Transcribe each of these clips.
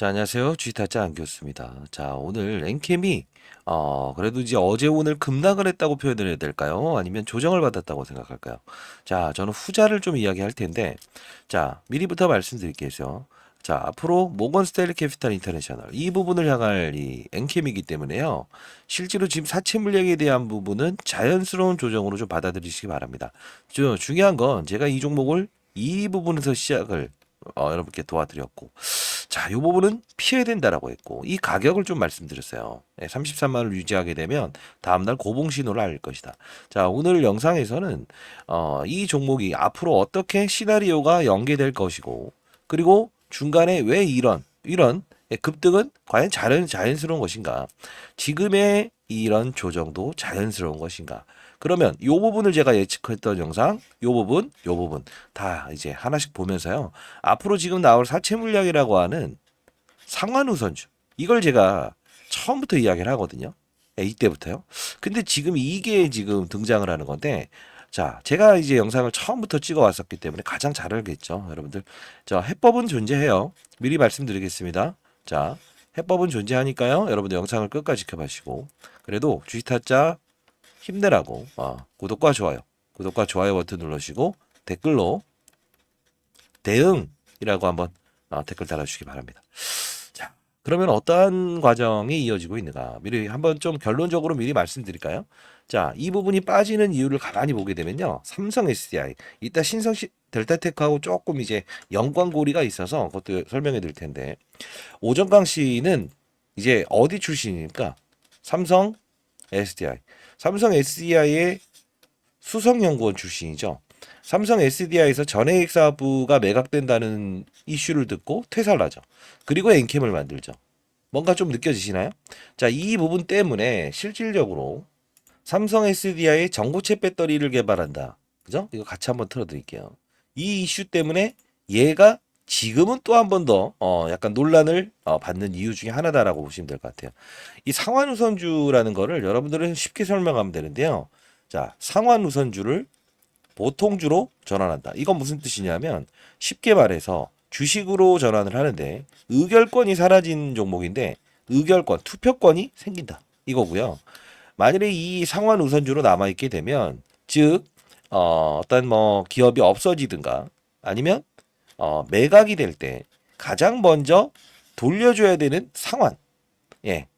자, 안녕하세요. G타짜 안교수입니다. 자, 오늘 엔캠이 그래도 이제 어제 오늘 급락을 했다고 표현을 해야 될까요? 아니면 조정을 받았다고 생각할까요? 자, 저는 후자를 좀 이야기할 텐데, 자, 미리부터 말씀드릴게요. 자, 앞으로 모건 스탠리 캐피탈 인터내셔널 이 부분을 향할 이 엔캠이기 때문에요. 실제로 지금 사채 물량에 대한 부분은 자연스러운 조정으로 좀 받아들이시기 바랍니다. 중요한 건 제가 이 종목을 이 부분에서 시작을 여러분께 도와드렸고, 자, 이 부분은 피해야 된다라고 했고, 이 가격을 좀 말씀드렸어요. 33만 원을 유지하게 되면 다음날 고봉 신호를 알릴 것이다. 자, 오늘 영상에서는 이 종목이 앞으로 어떻게 시나리오가 연계될 것이고, 그리고 중간에 왜 이런 급등은 과연 자연스러운 것인가? 지금의 이런 조정도 자연스러운 것인가? 그러면 요 부분을 제가 예측했던 영상, 요 부분 다 이제 하나씩 보면서요. 앞으로 지금 나올 사채 물량이라고 하는 상환우선주 이걸 제가 처음부터 이야기를 하거든요. 이때부터요. 근데 지금 이게 지금 등장을 하는 건데, 자, 제가 이제 영상을 처음부터 찍어 왔었기 때문에 가장 잘 알겠죠, 여러분들. 자, 해법은 존재해요. 미리 말씀드리겠습니다. 자, 해법은 존재하니까요. 여러분들 영상을 끝까지 지켜봐시고, 그래도 주식타짜 힘내라고 구독과 좋아요 버튼 눌러주시고 댓글로 대응이라고 한번 댓글 달아주시기 바랍니다. 자, 그러면 어떠한 과정이 이어지고 있는가? 미리 한번 좀 결론적으로 미리 말씀드릴까요? 자, 이 부분이 빠지는 이유를 가만히 보게 되면요. 삼성 SDI, 이따 신성 델타테크하고 조금 이제 연관고리가 있어서 그것도 설명해 드릴 텐데, 오정강 씨는 이제 어디 출신입니까? 삼성 SDI. 삼성 SDI의 수석연구원 출신이죠. 삼성 SDI에서 전해액 사부가 매각된다는 이슈를 듣고 퇴사를 하죠. 그리고 엔캠을 만들죠. 뭔가 좀 느껴지시나요? 자, 이 부분 때문에 실질적으로 삼성 SDI의 전고체 배터리를 개발한다. 그죠? 이거 같이 한번 틀어드릴게요. 이 이슈 때문에 얘가 지금은 또 한 번 더 약간 논란을 받는 이유 중에 하나다라고 보시면 될 것 같아요. 이 상환우선주라는 거를 여러분들은 쉽게 설명하면 되는데요. 자, 상환우선주를 보통주로 전환한다. 이건 무슨 뜻이냐면 쉽게 말해서 주식으로 전환을 하는데 의결권이 사라진 종목인데 의결권, 투표권이 생긴다. 이거고요. 만일에 이 상환 우선주로 남아 있게 되면 즉 어떤 뭐 기업이 없어지든가 아니면 매각이 될 때 가장 먼저 돌려줘야 되는 상환,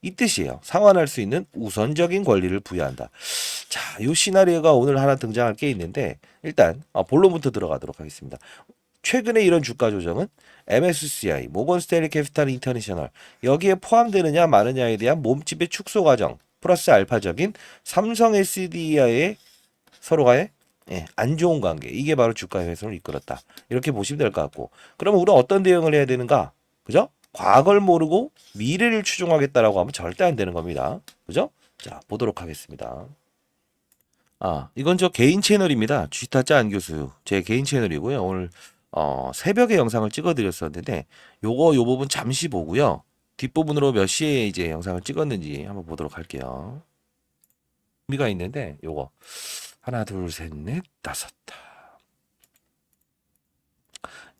이 뜻이에요. 상환할 수 있는 우선적인 권리를 부여한다. 자, 이 시나리오가 오늘 하나 등장할 게 있는데 일단 본론부터 들어가도록 하겠습니다. 최근에 이런 주가 조정은 MSCI, 모건 스탠리 캐피탈 인터내셔널 여기에 포함되느냐 마느냐에 대한 몸집의 축소 과정 플러스 알파적인 삼성 SDI의 서로가의 안 좋은 관계 이게 바로 주가 훼손을 이끌었다. 이렇게 보시면 될 것 같고, 그러면 우리는 어떤 대응을 해야 되는가? 그죠? 과거를 모르고 미래를 추종하겠다라고 하면 절대 안 되는 겁니다. 그죠? 자, 보도록 하겠습니다. 이건 저 개인 채널입니다. 쥐타짜 안교수 제 개인 채널이고요. 오늘 새벽에 영상을 찍어드렸었는데 요 부분 잠시 보고요. 뒷부분으로 몇 시에 이제 영상을 찍었는지 한번 보도록 할게요. 의미가 있는데 요거 하나 둘 셋 넷 다섯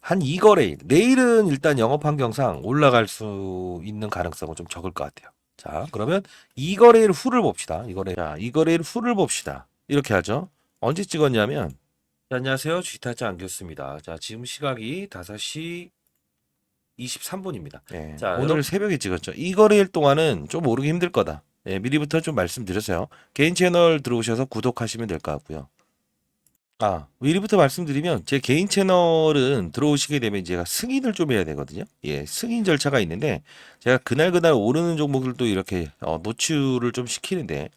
한 2거래일 내일은 일단 영업 환경상 올라갈 수 있는 가능성은 좀 적을 것 같아요. 자, 그러면 2거래일 후를 봅시다. 이거래일 후를 봅시다. 이렇게 하죠. 언제 찍었냐면, 자, 안녕하세요. 쥐타짜 안겼습니다. 자, 지금 시각이 5시 23분입니다. 자, 오늘 새벽에 찍었죠. 이 거래일 동안은 좀 오르기 힘들 거다. 미리부터 좀 말씀드렸어요. 개인 채널 들어오셔서 구독하시면 될 것 같고요. 미리부터 말씀드리면 제 개인 채널은 들어오시게 되면 제가 승인을 좀 해야 되거든요. 승인 절차가 있는데 제가 그날 오르는 종목들도 이렇게 노출을 좀 시키는데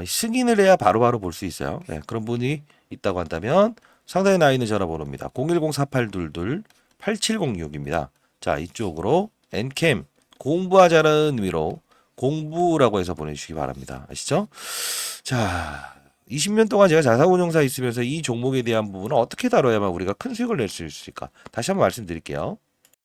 승인을 해야 바로바로 볼 수 있어요. 그런 분이 있다고 한다면 상단에 나 있는 전화번호입니다. 010-4822-8706입니다. 자, 이쪽으로 엔캠 공부하자는 의미로 공부라고 해서 보내주시기 바랍니다. 아시죠? 자, 20년 동안 제가 자사운용사에 있으면서 이 종목에 대한 부분은 어떻게 다뤄야만 우리가 큰 수익을 낼 수 있을까? 다시 한번 말씀드릴게요.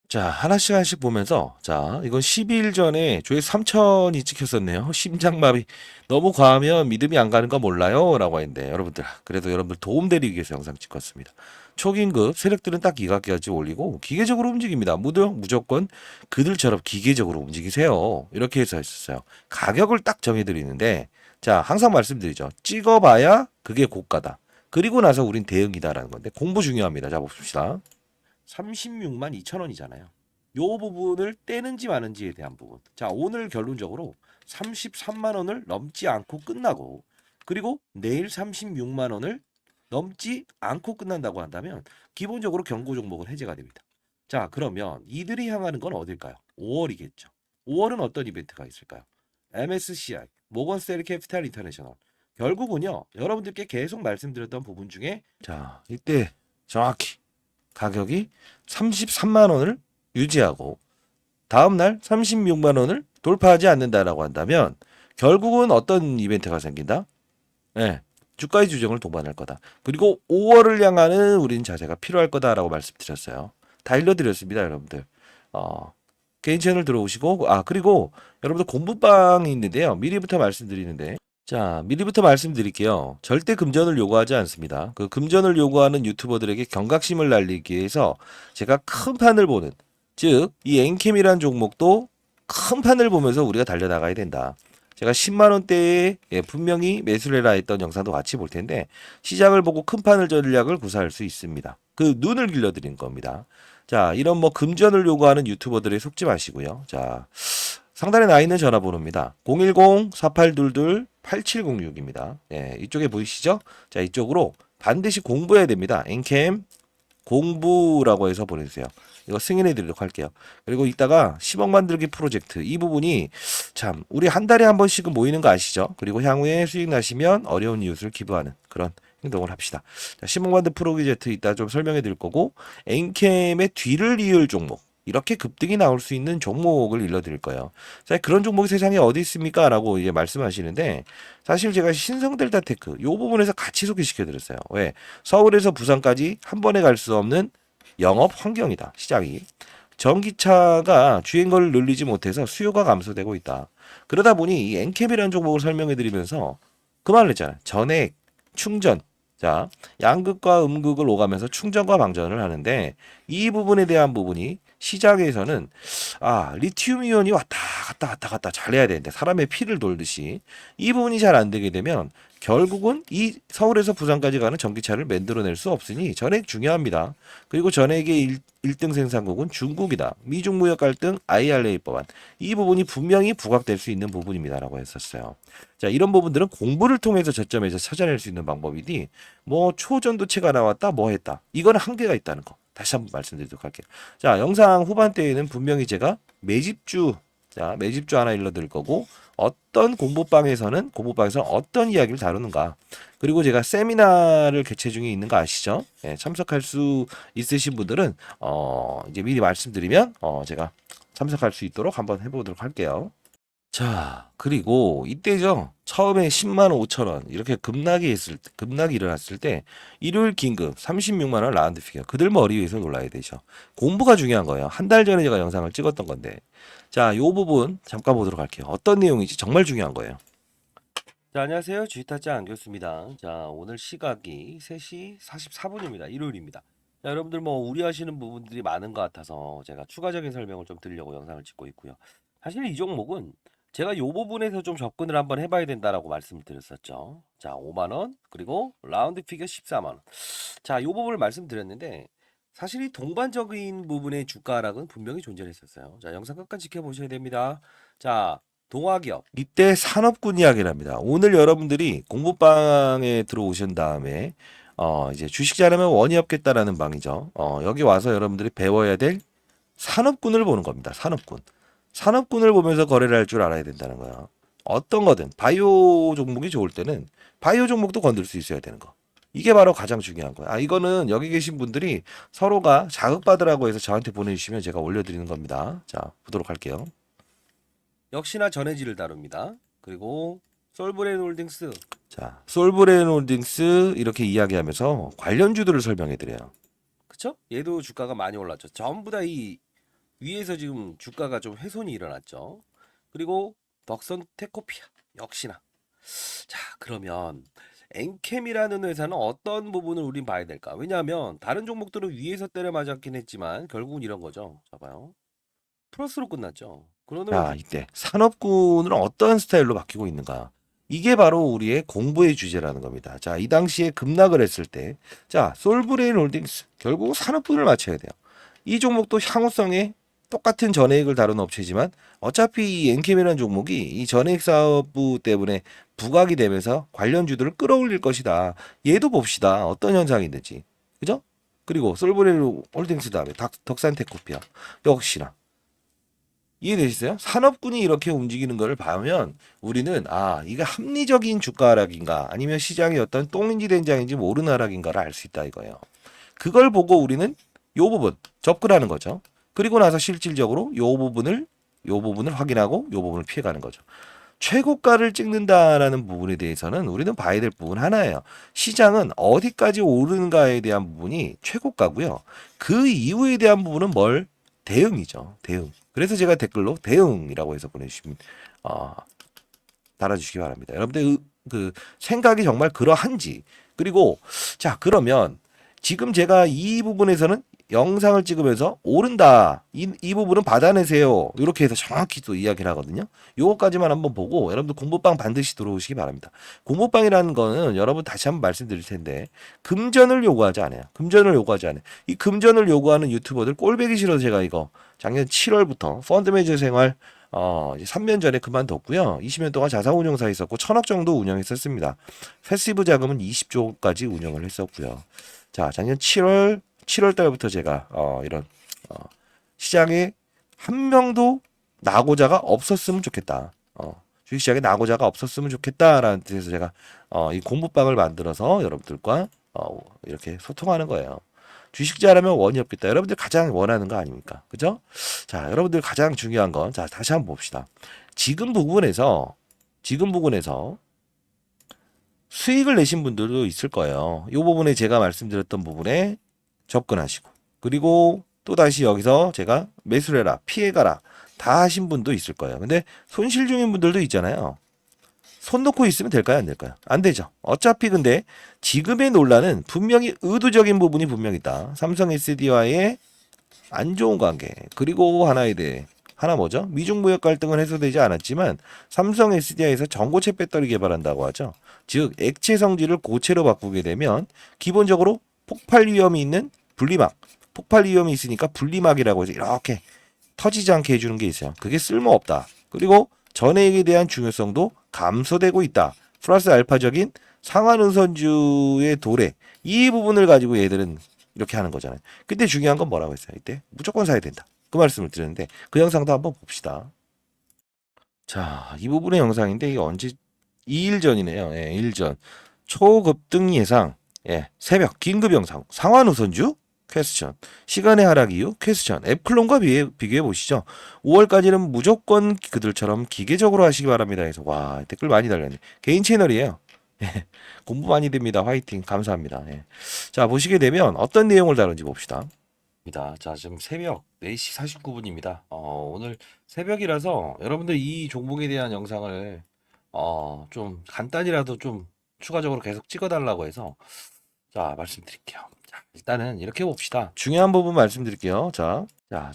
자, 하나씩 보면서, 자, 이건 12일 전에 조회수 3천이 찍혔었네요. 심장마비. 너무 과하면 믿음이 안 가는 거 몰라요? 라고 했는데, 여러분들, 그래도 여러분들 도움드리기 위해서 영상 찍었습니다. 초긴급 세력들은 딱 이각까지 올리고 기계적으로 움직입니다. 무조건 그들처럼 기계적으로 움직이세요. 이렇게 해서 했었어요. 가격을 딱 정해드리는데 자 항상 말씀드리죠. 찍어봐야 그게 고가다. 그리고 나서 우린 대응이다라는 건데 공부 중요합니다. 자 봅시다. 36만 2천 원이잖아요. 요 부분을 떼는지 마는지에 대한 부분. 자 오늘 결론적으로 33만 원을 넘지 않고 끝나고 그리고 내일 36만 원을 넘지 않고 끝난다고 한다면 기본적으로 경고 종목은 해제가 됩니다. 자 그러면 이들이 향하는 건 어딜까요? 5월이겠죠. 5월은 어떤 이벤트가 있을까요? MSCI, 모건 스탠리 캐피탈 인터내셔널. 결국은요 여러분들께 계속 말씀드렸던 부분 중에 자 이때 정확히 가격이 33만 원을 유지하고 다음날 36만 원을 돌파하지 않는다라고 한다면 결국은 어떤 이벤트가 생긴다? 네, 주가의 조정을 동반할 거다. 그리고 5월을 향하는 우린 자세가 필요할 거다라고 말씀드렸어요. 다 일러드렸습니다, 여러분들. 개인 채널 들어오시고 그리고 여러분들 공부방이 있는데요. 미리부터 말씀드리는데 자, 미리부터 말씀드릴게요. 절대 금전을 요구하지 않습니다. 그 금전을 요구하는 유튜버들에게 경각심을 날리기 위해서 제가 큰 판을 보는 즉 이 엔캠이라는 종목도 큰 판을 보면서 우리가 달려나가야 된다. 제가 10만 원대에 분명히 매수를 해라 했던 영상도 같이 볼 텐데 시장을 보고 큰 판을 전략을 구사할 수 있습니다. 그 눈을 길러드린 겁니다. 자, 이런 뭐 금전을 요구하는 유튜버들에 속지 마시고요. 자, 상단에 나 있는 전화번호입니다. 010-4822-8706입니다. 예, 이쪽에 보이시죠? 자, 이쪽으로 반드시 공부해야 됩니다. 엔캠 공부라고 해서 보내주세요. 이거 승인해 드리도록 할게요. 그리고 이따가 10억 만들기 프로젝트 이 부분이 참 우리 한 달에 한 번씩은 모이는 거 아시죠? 그리고 향후에 수익 나시면 어려운 이웃을 기부하는 그런 행동을 합시다. 자, 10억 만들 프로젝트 이따 좀 설명해 드릴 거고 엔캠의 뒤를 이을 종목 이렇게 급등이 나올 수 있는 종목을 일러드릴 거예요. 자, 그런 종목이 세상에 어디 있습니까? 라고 이제 말씀하시는데 사실 제가 신성델타테크 이 부분에서 같이 소개시켜 드렸어요. 왜? 서울에서 부산까지 한 번에 갈 수 없는 영업 환경이다. 시장이. 전기차가 주행거리를 늘리지 못해서 수요가 감소되고 있다. 그러다 보니 이 엔캡이라는 종목을 설명해 드리면서 그 말을 했잖아요. 전액, 충전. 자, 양극과 음극을 오가면서 충전과 방전을 하는데 이 부분에 대한 부분이 시장에서는 리튬 이온이 왔다 갔다 잘해야 되는데 사람의 피를 돌듯이 이 부분이 잘 안 되게 되면 결국은 이 서울에서 부산까지 가는 전기차를 만들어낼 수 없으니 전액 중요합니다. 그리고 전액의 1등 생산국은 중국이다. 미중 무역 갈등 IRA 법안 이 부분이 분명히 부각될 수 있는 부분입니다라고 했었어요. 자, 이런 부분들은 공부를 통해서 저점에서 찾아낼 수 있는 방법이니 뭐 초전도체가 나왔다 뭐 했다 이거는 한계가 있다는 거 다시 한번 말씀드리도록 할게요. 자, 영상 후반대에는 분명히 제가 매집주 하나 일러드릴 거고 어떤 공부방에서는 어떤 이야기를 다루는가 그리고 제가 세미나를 개최 중에 있는 거 아시죠? 예, 참석할 수 있으신 분들은 이제 미리 말씀드리면 제가 참석할 수 있도록 한번 해보도록 할게요. 자, 그리고 이때죠. 처음에 10만 5천 원 이렇게 급락이 일어났을 때 일요일 긴급 36만 원 라운드 피겨. 그들 머리 위에서 놀라야 되죠. 공부가 중요한 거예요. 한 달 전에 제가 영상을 찍었던 건데. 자, 요 부분 잠깐 보도록 할게요. 어떤 내용인지 정말 중요한 거예요. 자, 안녕하세요. 주식타짜 안교수입니다. 자, 오늘 시각이 3시 44분입니다. 일요일입니다. 자, 여러분들 뭐 우려하시는 부분들이 많은 것 같아서 제가 추가적인 설명을 좀 드리려고 영상을 찍고 있고요. 사실 이 종목은 제가 이 부분에서 좀 접근을 한번 해봐야 된다라고 말씀을 드렸었죠. 자, 5만 원 그리고 라운드 피겨 14만 원. 자, 이 부분을 말씀드렸는데 사실 이 동반적인 부분의 주가 하락은 분명히 존재했었어요. 자, 영상 끝까지 지켜보셔야 됩니다. 자, 동화기업 이때 산업군 이야기를 합니다. 오늘 여러분들이 공부방에 들어오신 다음에 이제 주식 잘하면 원이 없겠다라는 방이죠. 여기 와서 여러분들이 배워야 될 산업군을 보는 겁니다. 산업군을 보면서 거래를 할 줄 알아야 된다는 거야. 어떤 거든 바이오 종목이 좋을 때는 바이오 종목도 건들 수 있어야 되는 거. 이게 바로 가장 중요한 거야. 이거는 여기 계신 분들이 서로가 자극받으라고 해서 저한테 보내주시면 제가 올려드리는 겁니다. 자, 보도록 할게요. 역시나 전해질을 다룹니다. 그리고 솔브레인 홀딩스. 자, 솔브레인 홀딩스 이렇게 이야기하면서 관련주들을 설명해 드려요. 그쵸? 얘도 주가가 많이 올랐죠. 전부 다 이 위에서 지금 주가가 좀 훼손이 일어났죠. 그리고 덕선 테코피아 역시나. 자, 그러면 엔캠이라는 회사는 어떤 부분을 우린 봐야 될까? 왜냐하면 다른 종목들은 위에서 때려 맞았긴 했지만 결국은 이런 거죠. 봐봐요. 플러스로 끝났죠. 그러면 자, 이때 산업군은 어떤 스타일로 바뀌고 있는가? 이게 바로 우리의 공부의 주제라는 겁니다. 자, 이 당시에 급락을 했을 때, 자, 솔브레인 홀딩스 결국 산업군을 맞춰야 돼요. 이 종목도 향후성에 똑같은 전해액을 다루는 업체지만 어차피 이 엔캠이라는 종목이 이 전해액 사업부 때문에 부각이 되면서 관련주들을 끌어올릴 것이다. 얘도 봅시다. 어떤 현상이 있는지. 그죠? 그리고 솔브레인 홀딩스 다음에 덕산테크피아 역시나 이해되시어요? 산업군이 이렇게 움직이는 것을 보면 우리는 이게 합리적인 주가 하락인가 아니면 시장의 어떤 똥인지 된장인지 모르는 하락인가를 알 수 있다 이거예요. 그걸 보고 우리는 요 부분 접근하는 거죠. 그리고 나서 실질적으로 요 부분을 확인하고 요 부분을 피해가는 거죠. 최고가를 찍는다라는 부분에 대해서는 우리는 봐야 될 부분 하나예요. 시장은 어디까지 오르는가에 대한 부분이 최고가고요. 그 이후에 대한 부분은 대응이죠. 대응. 그래서 제가 댓글로 대응이라고 해서 보내주시면 달아주시기 바랍니다. 여러분들 그 생각이 정말 그러한지. 그리고 자, 그러면 지금 제가 이 부분에서는 영상을 찍으면서 오른다. 이 부분은 받아내세요. 이렇게 해서 정확히 또 이야기를 하거든요. 요거까지만 한번 보고 여러분들 공부방 반드시 들어오시기 바랍니다. 공부방이라는 거는 여러분 다시 한번 말씀드릴 텐데 금전을 요구하지 않아요. 금전을 요구하지 않아요. 이 금전을 요구하는 유튜버들 꼴배기 싫어서 제가 이거 작년 7월부터 펀드 매니저 생활 이제 3년 전에 그만뒀고요. 20년 동안 자산운용사에 있었고 1,000억 정도 운영했었습니다. 패시브 자금은 20조까지 운영을 했었고요. 자, 작년 7월 달부터 제가 이런 시장에 한 명도 낙오자가 없었으면 좋겠다. 주식시장에 낙오자가 없었으면 좋겠다라는 뜻에서 제가 이 공부방을 만들어서 여러분들과 이렇게 소통하는 거예요. 주식 잘하면 원이 없겠다. 여러분들 가장 원하는 거 아닙니까? 그죠? 자, 여러분들 가장 중요한 건, 자, 다시 한번 봅시다. 지금 부분에서 수익을 내신 분들도 있을 거예요. 이 부분에 제가 말씀드렸던 부분에 접근하시고, 그리고 또 다시 여기서 제가 매수를 해라, 피해가라, 다 하신 분도 있을 거예요. 근데 손실 중인 분들도 있잖아요. 손 놓고 있으면 될까요? 안 될까요? 안 되죠. 어차피 근데 지금의 논란은 분명히 의도적인 부분이 분명히 있다. 삼성 SD와의 안 좋은 관계. 그리고 하나 뭐죠? 미중 무역 갈등은 해소되지 않았지만 삼성 SDI에서 전고체 배터리 개발한다고 하죠. 즉 액체 성질을 고체로 바꾸게 되면 기본적으로 폭발 위험이 있는 분리막. 폭발 위험이 있으니까 분리막이라고 해서 이렇게 터지지 않게 해주는 게 있어요. 그게 쓸모없다. 그리고 전해액에 대한 중요성도 감소되고 있다. 플러스 알파적인 상한우선주의 도래. 이 부분을 가지고 얘들은 이렇게 하는 거잖아요. 근데 중요한 건 뭐라고 했어요? 이때 무조건 사야 된다. 그 말씀을 드렸는데 그 영상도 한번 봅시다. 자, 이 부분의 영상인데 이게 언제 2일 전이네요. 예, 2일 전. 초급등 예상. 예, 새벽 긴급 영상. 상한우선주 퀘스천. 시간의 하락 이후 퀘스천. 앱클론과 비교해 보시죠. 5월까지는 무조건 그들처럼 기계적으로 하시기 바랍니다. 해서 와, 댓글 많이 달렸네. 개인 채널이에요. 예, 공부 많이 됩니다. 화이팅. 감사합니다. 예. 자, 보시게 되면 어떤 내용을 다룬지 봅시다. 자, 지금 새벽 4시 49분입니다. 오늘 새벽이라서 여러분들 이 종목에 대한 영상을 좀 간단히라도 좀 추가적으로 계속 찍어달라고 해서 자, 말씀드릴게요. 자, 일단은 이렇게 봅시다. 중요한 부분 말씀드릴게요. 자,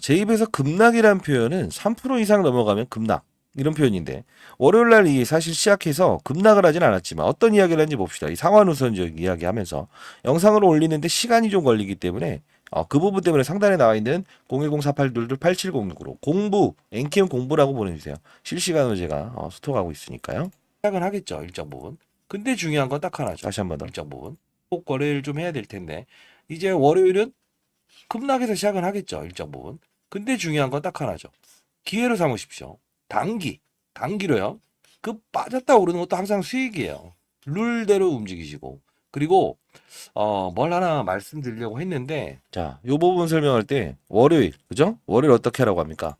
제 입에서 급락이란 표현은 3% 이상 넘어가면 급락. 이런 표현인데 월요일 날 이 사실 시작해서 급락을 하진 않았지만 어떤 이야기를 했는지 봅시다. 이 상환우선적 이야기하면서 영상을 올리는데 시간이 좀 걸리기 때문에 그 부분 때문에 상단에 나와 있는 010-4822-8706으로 공부, 엔캠 공부라고 보내주세요. 실시간으로 제가 소통하고 있으니까요. 시작은 하겠죠, 일정 부분. 근데 중요한 건 딱 하나죠. 다시 한번 더. 일정 부분. 꼭 거래를 좀 해야 될 텐데 이제 월요일은 급락해서 시작은 하겠죠, 일정 부분. 근데 중요한 건 딱 하나죠. 기회로 삼으십시오. 단기로요. 그 빠졌다 오르는 것도 항상 수익이에요. 룰대로 움직이시고. 그리고 뭘 하나 말씀드리려고 했는데 자, 요 부분 설명할 때 월요일, 그죠? 월요일 어떻게 하라고 합니까?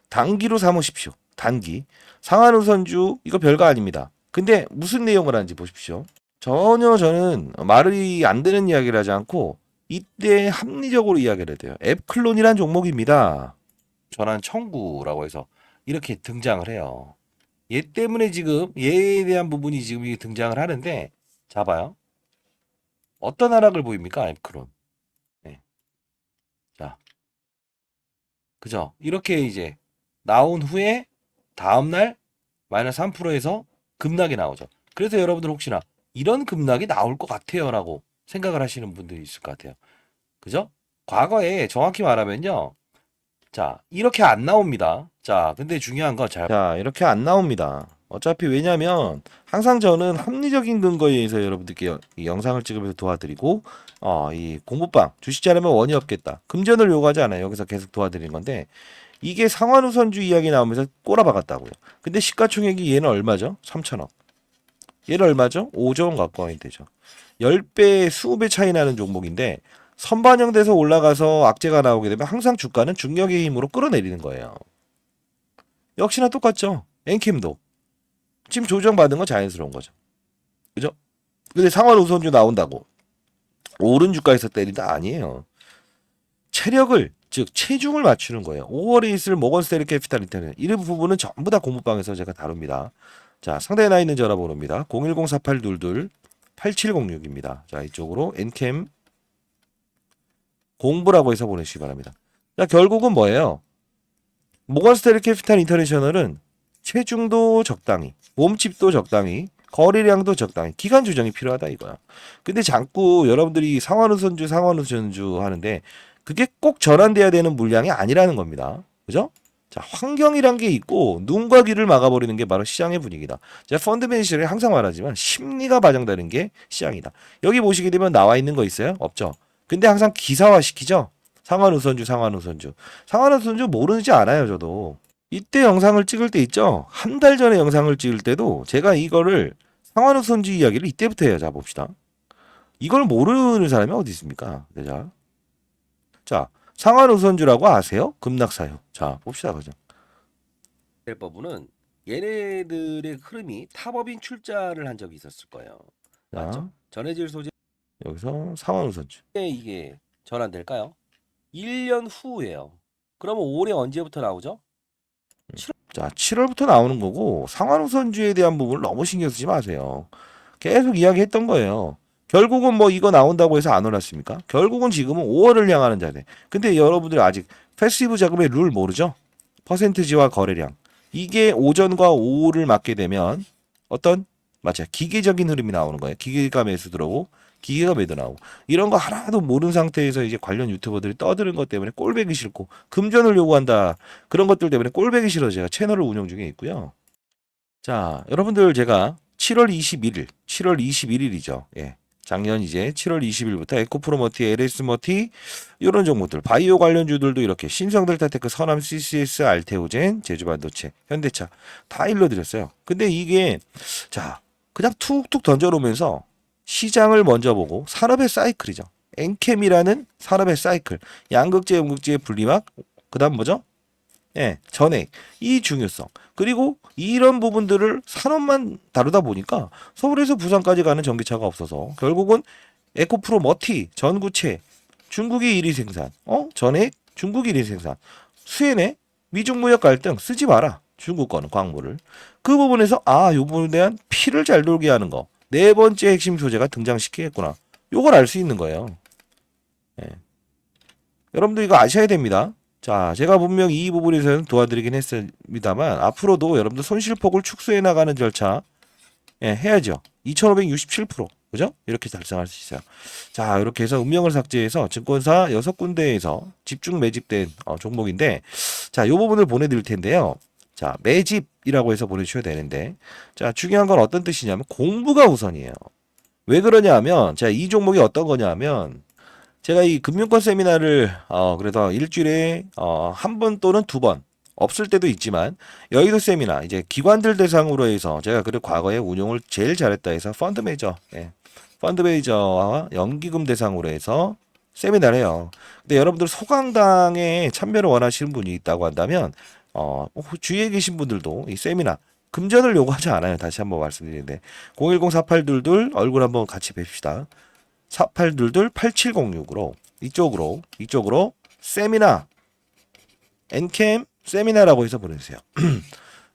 단기로 삼으십시오. 단기. 상한우선주 이거 별거 아닙니다. 근데 무슨 내용을 하는지 보십시오. 전혀 저는 말이 안 되는 이야기를 하지 않고 이때 합리적으로 이야기를 해야 돼요. 앱클론이란 종목입니다. 전환 청구라고 해서 이렇게 등장을 해요. 얘 때문에 지금 얘에 대한 부분이 지금 등장을 하는데 자, 봐요. 어떤 하락을 보입니까? 엠크론. 네. 자, 그죠? 이렇게 이제 나온 후에 다음날 마이너스 3%에서 급락이 나오죠. 그래서 여러분들 혹시나 이런 급락이 나올 것 같아요 라고 생각을 하시는 분들이 있을 것 같아요. 그죠? 과거에 정확히 말하면요. 자, 이렇게 안 나옵니다. 자, 근데 중요한 건 자, 이렇게 안 나옵니다. 어차피 왜냐면 항상 저는 합리적인 근거에 의해서 여러분들께 이 영상을 찍으면서 도와드리고 이 공부방 주식지 않으면 원이 없겠다. 금전을 요구하지 않아요. 여기서 계속 도와드리는 건데 이게 상환우선주 이야기 나오면서 꼬라박았다고요. 근데 시가총액이 얘는 얼마죠? 3천억. 얘는 얼마죠? 5조 원 가까이 되죠. 10배, 20배 차이 나는 종목인데 선반영돼서 올라가서 악재가 나오게 되면 항상 주가는 중력의 힘으로 끌어내리는 거예요. 역시나 똑같죠. 엔캠도 지금 조정받은 건 자연스러운 거죠. 그죠? 근데 상환우선주 나온다고 오른 주가에서 때린다? 아니에요. 체력을 즉 체중을 맞추는 거예요. 5월에 있을 모건스테리 캐피탈 인터넷 이 부분은 전부 다 공부방에서 제가 다룹니다. 자, 상단에 나 있는 전화번호입니다. 010-4822-8706입니다. 자, 이쪽으로 엔캠 공부라고 해서 보내시기 바랍니다. 자, 결국은 뭐예요? 모건스테리 캐피탈 인터내셔널은 체중도 적당히, 몸집도 적당히, 거래량도 적당히, 기간 조정이 필요하다 이거야. 근데 자꾸 여러분들이 상환우선주 하는데 그게 꼭 전환돼야 되는 물량이 아니라는 겁니다. 그죠? 자, 환경이란 게 있고 눈과 귀를 막아버리는 게 바로 시장의 분위기다. 제가 펀드 매니저를 항상 말하지만 심리가 반영되는 게 시장이다. 여기 보시게 되면 나와 있는 거 있어요? 없죠. 근데 항상 기사화 시키죠. 상환우선주 모르지 않아요, 저도. 이때 영상을 찍을 때 있죠. 한 달 전에 영상을 찍을 때도 제가 이거를 상환우선주 이야기를 이때부터 해요. 자, 봅시다. 이걸 모르는 사람이 어디 있습니까? 네, 자, 상환우선주라고 아세요? 급락사유. 자, 봅시다. 그죠? 대법원은 얘네들의 흐름이 타법인 출자를 한 적이 있었을 거예요. 맞죠? 전해질 소재 여기서 상환우선주. 이게 전환될까요? 1년 후예요. 그러면 올해 언제부터 나오죠? 자, 7월부터 나오는 거고 상환우선주에 대한 부분을 너무 신경 쓰지 마세요. 계속 이야기했던 거예요. 결국은 뭐 이거 나온다고 해서 안 올랐습니까? 결국은 지금은 5월을 향하는 자세. 근데 여러분들이 아직 패시브 자금의 룰 모르죠? 퍼센트지와 거래량. 이게 오전과 오후를 맞게 되면 어떤 맞아요. 기계적인 흐름이 나오는 거예요. 기계가 매수 들어오고 기계가 매도 나오고 이런 거 하나도 모르는 상태에서 이제 관련 유튜버들이 떠드는 것 때문에 꼴배기 싫고 금전을 요구한다. 그런 것들 때문에 꼴배기 싫어 제가 채널을 운영 중에 있고요. 자, 여러분들 제가 7월 21일이죠. 예. 작년 이제 7월 20일부터 에코프로머티, LS머티 이런 종목들 바이오 관련주들도 이렇게 신성델타테크, 선암, CCS, 알테오젠, 제주반도체, 현대차 다 일러드렸어요. 근데 이게 자 그냥 툭툭 던져놓으면서 시장을 먼저 보고 산업의 사이클이죠. 엔캠이라는 산업의 사이클, 양극재, 음극재의 분리막, 그다음 뭐죠? 예, 전액 이 중요성 그리고 이런 부분들을 산업만 다루다 보니까 서울에서 부산까지 가는 전기차가 없어서 결국은 에코프로 머티 전구체 중국이 1위 생산 전액 중국이 1위 생산 수혜네 미중 무역 갈등 쓰지 마라 중국 거는 광물을 그 부분에서 이 부분에 대한 피를 잘 돌게 하는 거 네 번째 핵심 소재가 등장시키겠구나 요걸 알 수 있는 거예요. 예. 여러분들 이거 아셔야 됩니다. 자, 제가 분명 이 부분에서는 도와드리긴 했습니다만 앞으로도 여러분들 손실폭을 축소해 나가는 절차 해야죠. 2,567% 그죠? 이렇게 달성할 수 있어요. 자, 이렇게 해서 음명을 삭제해서 증권사 6군데에서 집중 매집된 종목인데 자, 이 부분을 보내드릴 텐데요. 자, 매집이라고 해서 보내주셔야 되는데 자, 중요한 건 어떤 뜻이냐면 공부가 우선이에요. 왜 그러냐 하면 자, 이 종목이 어떤 거냐 하면 제가 이 금융권 세미나를 그래서 일주일에 한 번 또는 두 번 없을 때도 있지만 여의도 세미나 이제 기관들 대상으로 해서 제가 그래 과거에 운용을 제일 잘했다 해서 펀드 매니저와 연기금 대상으로 해서 세미나를 해요. 근데 여러분들 소강당에 참여를 원하시는 분이 있다고 한다면 주위에 계신 분들도 이 세미나 금전을 요구하지 않아요. 다시 한번 말씀드리는데 010-4822 얼굴 한번 같이 뵙시다. 4822-8706으로 이쪽으로 세미나 엔캠 세미나라고 해서 보내주세요.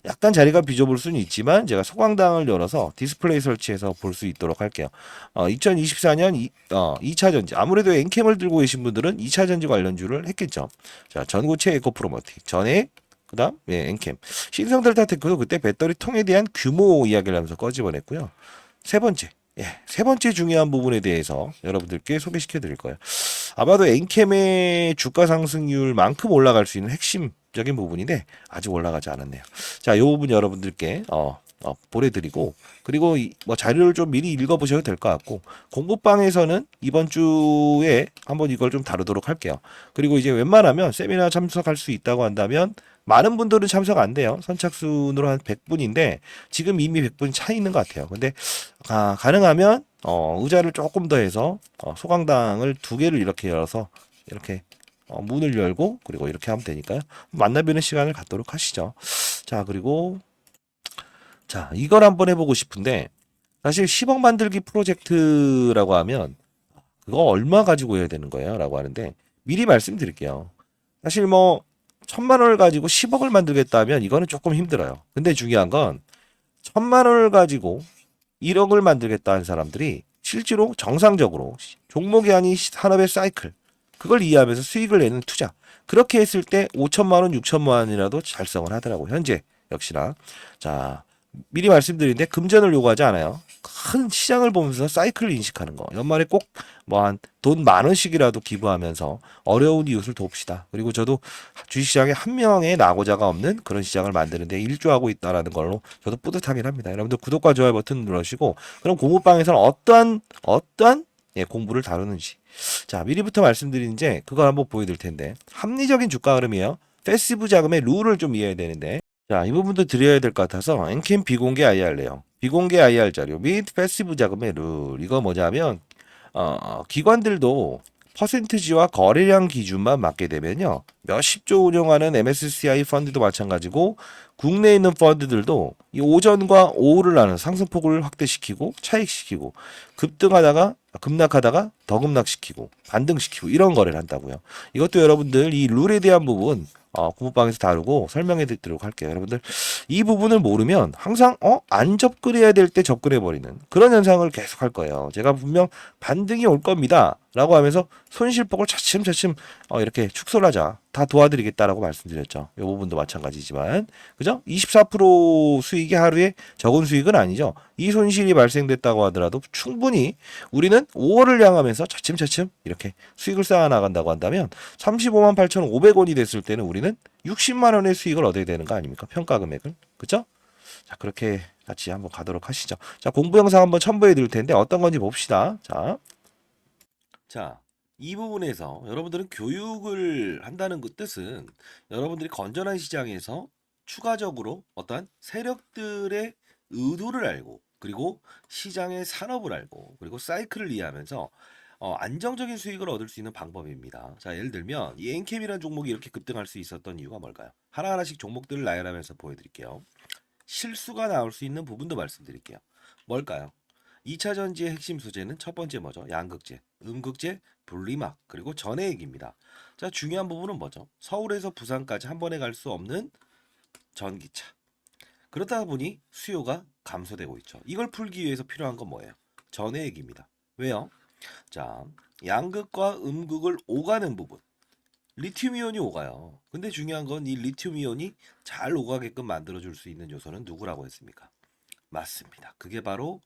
약간 자리가 비좁을 수는 있지만 제가 소강당을 열어서 디스플레이 설치해서 볼 수 있도록 할게요. 2024년 2차 전지. 아무래도 엔캠을 들고 계신 분들은 2차 전지 관련주를 했겠죠. 자, 전고체 에코프로머틱. 전에 그다음 엔캠. 신성델타테크도 그때 배터리 통에 대한 규모 이야기를 하면서 꺼집어냈고요. 세 번째. 세 번째 중요한 부분에 대해서 여러분들께 소개시켜 드릴 거예요. 아마도 엔캠의 주가 상승률만큼 올라갈 수 있는 핵심적인 부분인데 아직 올라가지 않았네요. 자, 이 부분 여러분들께 보내드리고 그리고 뭐 자료를 좀 미리 읽어보셔도 될 것 같고 공부방에서는 이번 주에 한번 이걸 좀 다루도록 할게요. 그리고 이제 웬만하면 세미나 참석할 수 있다고 한다면 많은 분들은 참석 안 돼요. 선착순으로 한 100분인데 지금 이미 100분 차 있는 것 같아요. 근데 가능하면 의자를 조금 더 해서 소강당을 두 개를 이렇게 열어서 이렇게 문을 열고 그리고 이렇게 하면 되니까요. 만나뵈는 시간을 갖도록 하시죠. 자, 그리고 자, 이걸 한번 해보고 싶은데 사실 10억 만들기 프로젝트라고 하면 그거 얼마 가지고 해야 되는 거예요? 라고 하는데 미리 말씀드릴게요. 사실 뭐 1,000만 원을 가지고 10억을 만들겠다 하면 이거는 조금 힘들어요. 근데 중요한 건 1,000만 원을 가지고 1억을 만들겠다 는 사람들이 실제로 정상적으로 종목이 아닌 산업의 사이클 그걸 이해하면서 수익을 내는 투자 그렇게 했을 때 5천만 원, 6천만 원이라도 달성을 하더라고 현재 역시나. 자, 미리 말씀드리는데 금전을 요구하지 않아요. 큰 시장을 보면서 사이클을 인식하는 거. 연말에 꼭 뭐 한 돈 10,000원씩이라도 기부하면서 어려운 이웃을 돕시다. 그리고 저도 주식시장에 한 명의 낙오자가 없는 그런 시장을 만드는데 일조하고 있다라는 걸로 저도 뿌듯하긴 합니다. 여러분들 구독과 좋아요 버튼 눌러주시고 그럼 공부방에서는 어떠한 공부를 다루는지 자 미리부터 말씀드린 이제 그걸 한번 보여드릴 텐데 합리적인 주가 흐름이에요. 패시브 자금의 룰을 좀 이해해야 되는데 자, 이 부분도 드려야 될 것 같아서 엔캠 비공개 IR 내용, 비공개 IR 자료 및 패시브 자금의 룰 이거 뭐냐면 기관들도 퍼센트지와 거래량 기준만 맞게 되면요 몇십조 운영하는 MSCI 펀드도 마찬가지고 국내에 있는 펀드들도 이 오전과 오후를 나눈 상승폭을 확대시키고 차익시키고 급락하다가 더 급락시키고 반등시키고 이런 거래를 한다고요. 이것도 여러분들 이 룰에 대한 부분 공부방에서 다루고 설명해 드리도록 할게요. 여러분들 이 부분을 모르면 항상 안 접근해야 될 때 접근해 버리는 그런 현상을 계속 할 거예요. 제가 분명 반등이 올 겁니다. 라고 하면서 손실폭을 차츰차츰 이렇게 축소를 하자. 다 도와드리겠다라고 말씀드렸죠. 이 부분도 마찬가지지만 그죠? 24% 수익이 하루에 적은 수익은 아니죠. 이 손실이 발생됐다고 하더라도 충분히 우리는 5월을 향하면서 차츰차츰 이렇게 수익을 쌓아 나간다고 한다면 35만 8,500원이 됐을 때는 우리는 60만 원의 수익을 얻어야 되는 거 아닙니까? 평가 금액을. 그죠? 자, 그렇게 같이 한번 가도록 하시죠. 자, 공부 영상 한번 첨부해 드릴 텐데 어떤 건지 봅시다. 자, 이 부분에서 여러분들은 교육을 한다는 그 뜻은 여러분들이 건전한 시장에서 추가적으로 어떠한 세력들의 의도를 알고 그리고 시장의 산업을 알고 그리고 사이클을 이해하면서 안정적인 수익을 얻을 수 있는 방법입니다. 자, 예를 들면 이 엔캠이라는 종목이 이렇게 급등할 수 있었던 이유가 뭘까요? 하나하나씩 종목들을 나열하면서 보여드릴게요. 실수가 나올 수 있는 부분도 말씀드릴게요. 뭘까요? 2차 전지의 핵심 소재는 첫 번째 뭐죠? 양극재, 음극재, 분리막, 그리고 전해액입니다. 자, 중요한 부분은 뭐죠? 서울에서 부산까지 한 번에 갈 수 없는 전기차. 그렇다 보니 수요가 감소되고 있죠. 이걸 풀기 위해서 필요한 건 뭐예요? 전해액입니다. 왜요? 자, 양극과 음극을 오가는 부분. 리튬 이온이 오가요. 근데 중요한 건 이 리튬 이온이 잘 오가게끔 만들어 줄 수 있는 요소는 누구라고 했습니까? 맞습니다. 그게 바로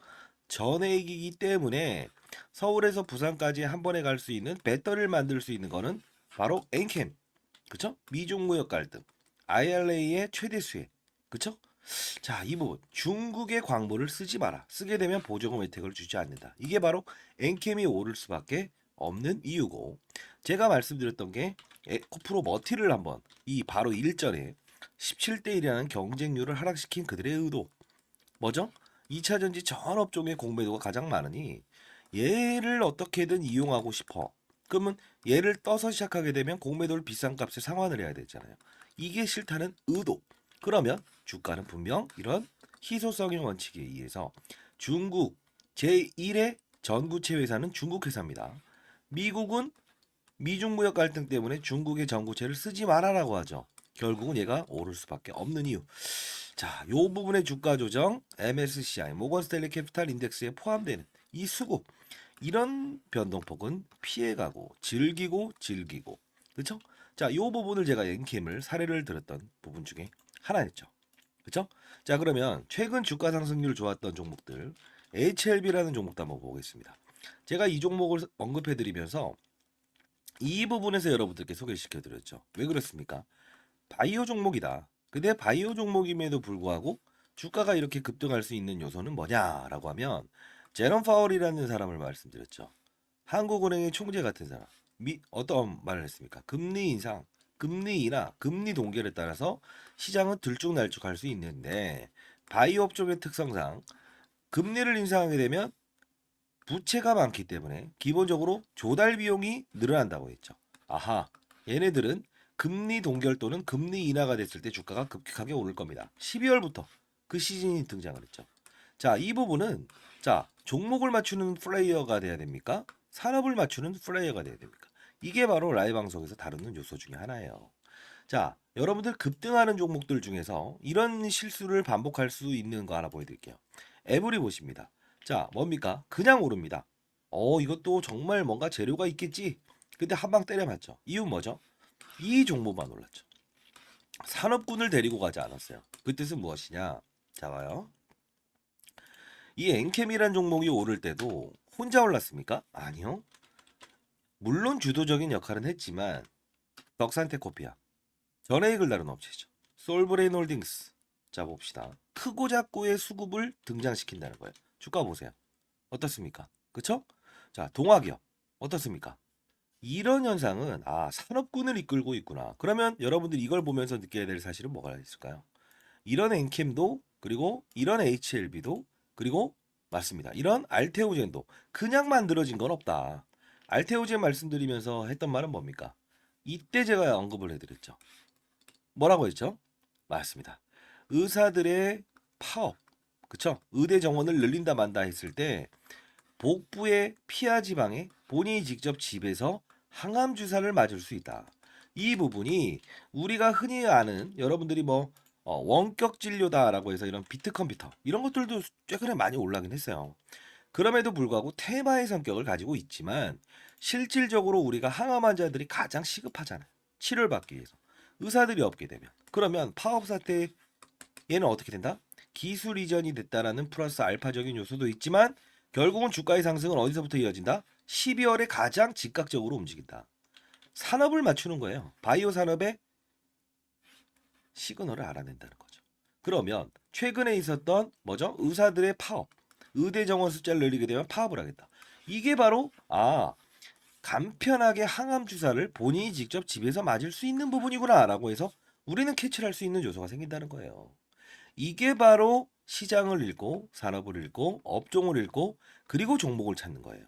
전해액이기 때문에 서울에서 부산까지 한 번에 갈 수 있는 배터리를 만들 수 있는 거는 바로 엔캠. 그쵸? 미중 무역 갈등. IRA의 최대 수혜. 그쵸? 자, 이 부분. 중국의 광물을 쓰지 마라. 쓰게 되면 보조금 혜택을 주지 않는다. 이게 바로 엔캠이 오를 수밖에 없는 이유고. 제가 말씀드렸던 게 에코프로 머티를 한번 이 바로 일전에 17대 1이라는 경쟁률을 하락시킨 그들의 의도. 뭐죠? 2차 전지 전 업종의 공매도가 가장 많으니 얘를 어떻게든 이용하고 싶어. 그러면 얘를 떠서 시작하게 되면 공매도를 비싼 값에 상환을 해야 되잖아요. 이게 싫다는 의도. 그러면 주가는 분명 이런 희소성의 원칙에 의해서 중국 제1의 전구체 회사는 중국 회사입니다. 미국은 미중 무역 갈등 때문에 중국의 전구체를 쓰지 말아라고 하죠. 결국은 얘가 오를 수밖에 없는 이유. 자, 요 부분의 주가 조정, MSCI, 모건 스탠리 캐피탈 인덱스에 포함되는 이 수급, 이런 변동폭은 피해가고 즐기고 그렇죠? 자, 요 부분을 제가 엔캠을 사례를 들었던 부분 중에 하나였죠. 그렇죠? 자, 그러면 최근 주가 상승률 좋았던 종목들 HLB라는 종목도 한번 보겠습니다. 제가 이 종목을 언급해 드리면서 이 부분에서 여러분들께 소개시켜 드렸죠. 왜 그렇습니까? 바이오 종목이다. 근데 바이오 종목임에도 불구하고 주가가 이렇게 급등할 수 있는 요소는 뭐냐라고 하면 제롬 파월이라는 사람을 말씀드렸죠. 한국은행의 총재 같은 사람. 어떤 말을 했습니까? 금리 인상, 금리 인하, 금리 동결에 따라서 시장은 들쭉날쭉할 수 있는데 바이오 업종의 특성상 금리를 인상하게 되면 부채가 많기 때문에 기본적으로 조달 비용이 늘어난다고 했죠. 아하, 얘네들은 금리 동결 또는 금리 인하가 됐을 때 주가가 급격하게 오를 겁니다. 12월부터 그 시즌이 등장을 했죠. 자, 이 부분은 자, 종목을 맞추는 플레이어가 돼야 됩니까? 산업을 맞추는 플레이어가 돼야 됩니까? 이게 바로 라이브 방송에서 다루는 요소 중에 하나예요. 자, 여러분들 급등하는 종목들 중에서 이런 실수를 반복할 수 있는 거 하나 보여드릴게요. 에브리 보십니다. 자, 뭡니까? 그냥 오릅니다. 이것도 정말 뭔가 재료가 있겠지. 근데 한 방 때려 맞죠. 이유 뭐죠? 이 종목만 올랐죠. 산업군을 데리고 가지 않았어요. 그 뜻은 무엇이냐? 자, 봐요. 이 엔캠이란 종목이 오를 때도 혼자 올랐습니까? 아니요. 물론 주도적인 역할은 했지만 덕산테코피아, 전해익을 다룬 업체죠. 솔브레인 홀딩스. 자, 봅시다. 크고 작고의 수급을 등장시킨다는 거예요. 주가 보세요. 어떻습니까? 그쵸? 자, 동화기업 어떻습니까? 이런 현상은 산업군을 이끌고 있구나. 그러면 여러분들이 이걸 보면서 느껴야 될 사실은 뭐가 있을까요? 이런 엔캠도 그리고 이런 HLB도 그리고 맞습니다. 이런 알테오젠도 그냥 만들어진 건 없다. 알테오젠 말씀드리면서 했던 말은 뭡니까? 이때 제가 언급을 해드렸죠. 뭐라고 했죠? 맞습니다. 의사들의 파업, 그쵸? 의대 정원을 늘린다 만다 했을 때 복부의 피하 지방에 본인이 직접 집에서 항암 주사를 맞을 수 있다. 이 부분이 우리가 흔히 아는 여러분들이 원격 진료다라고 해서 이런 비트 컴퓨터 이런 것들도 최근에 많이 올라긴 했어요. 그럼에도 불구하고 테마의 성격을 가지고 있지만 실질적으로 우리가 항암 환자들이 가장 시급하잖아요. 치료를 받기 위해서. 의사들이 없게 되면. 그러면 파업 사태에 얘는 어떻게 된다? 기술 이전이 됐다라는 플러스 알파적인 요소도 있지만 결국은 주가의 상승은 어디서부터 이어진다? 12월에 가장 즉각적으로 움직인다. 산업을 맞추는 거예요. 바이오 산업의 시그널을 알아낸다는 거죠. 그러면 최근에 있었던 뭐죠? 의사들의 파업. 의대 정원 숫자를 늘리게 되면 파업을 하겠다. 이게 바로 간편하게 항암 주사를 본인이 직접 집에서 맞을 수 있는 부분이구나라고 해서 우리는 캐치를 할 수 있는 요소가 생긴다는 거예요. 이게 바로 시장을 읽고 산업을 읽고 업종을 읽고 그리고 종목을 찾는 거예요.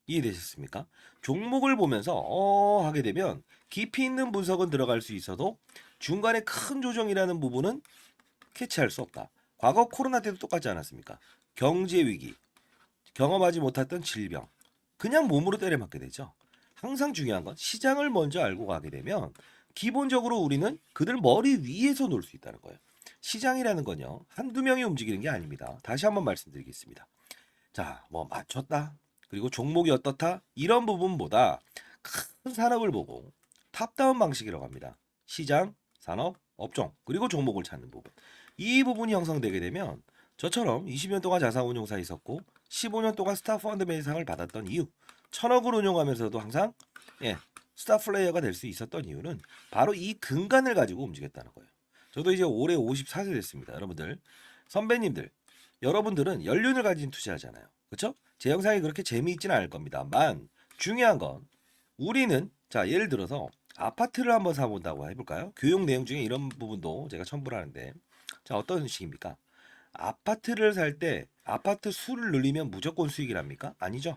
이해되셨습니까? 종목을 보면서 하게 되면 깊이 있는 분석은 들어갈 수 있어도 중간에 큰 조정이라는 부분은 캐치할 수 없다. 과거 코로나 때도 똑같지 않았습니까? 경제 위기, 경험하지 못했던 질병, 그냥 몸으로 때려맞게 되죠. 항상 중요한 건 시장을 먼저 알고 가게 되면 기본적으로 우리는 그들 머리 위에서 놀 수 있다는 거예요. 시장이라는 건요, 한두 명이 움직이는 게 아닙니다. 다시 한번 말씀드리겠습니다. 자, 맞췄다. 그리고 종목이 어떻다. 이런 부분보다 큰 산업을 보고 탑다운 방식이라고 합니다. 시장, 산업, 업종, 그리고 종목을 찾는 부분. 이 부분이 형성되게 되면 저처럼 20년 동안 자산운용사에 있었고 15년 동안 스타펀드 매상을 받았던 이유, 1000억을 운용하면서도 항상 스타 플레이어가 될 수 있었던 이유는 바로 이 근간을 가지고 움직였다는 거예요. 저도 이제 올해 54세 됐습니다. 여러분들, 선배님들, 여러분들은 연륜을 가진 투자하잖아요. 그렇죠? 제 영상이 그렇게 재미있지는 않을 겁니다만 중요한 건 우리는 자, 예를 들어서 아파트를 한번 사본다고 해볼까요? 교육 내용 중에 이런 부분도 제가 첨부를 하는데 자, 어떤 식입니까? 아파트를 살 때 아파트 수를 늘리면 무조건 수익이랍니까? 아니죠.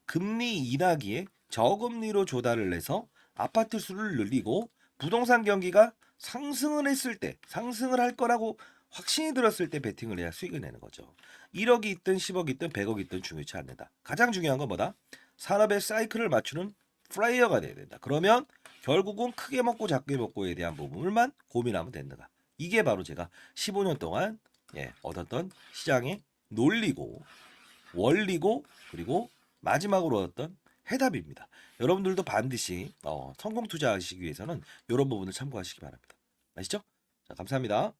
금리 인하기에 저금리로 조달을 해서 아파트 수를 늘리고 부동산 경기가 상승을 했을 때 상승을 할 거라고 확신이 들었을 때 베팅을 해야 수익을 내는 거죠. 1억이 있든 10억이 있든 100억이 있든 중요치 않는다. 가장 중요한 건 뭐다? 산업의 사이클을 맞추는 플레이어가 돼야 된다. 그러면 결국은 크게 먹고 작게 먹고에 대한 부분을만 고민하면 된다. 이게 바로 제가 15년 동안 얻었던 시장의 논리고 원리고 그리고 마지막으로 얻었던 해답입니다. 여러분들도 반드시 성공 투자하시기 위해서는 이런 부분을 참고하시기 바랍니다. 아시죠? 자, 감사합니다.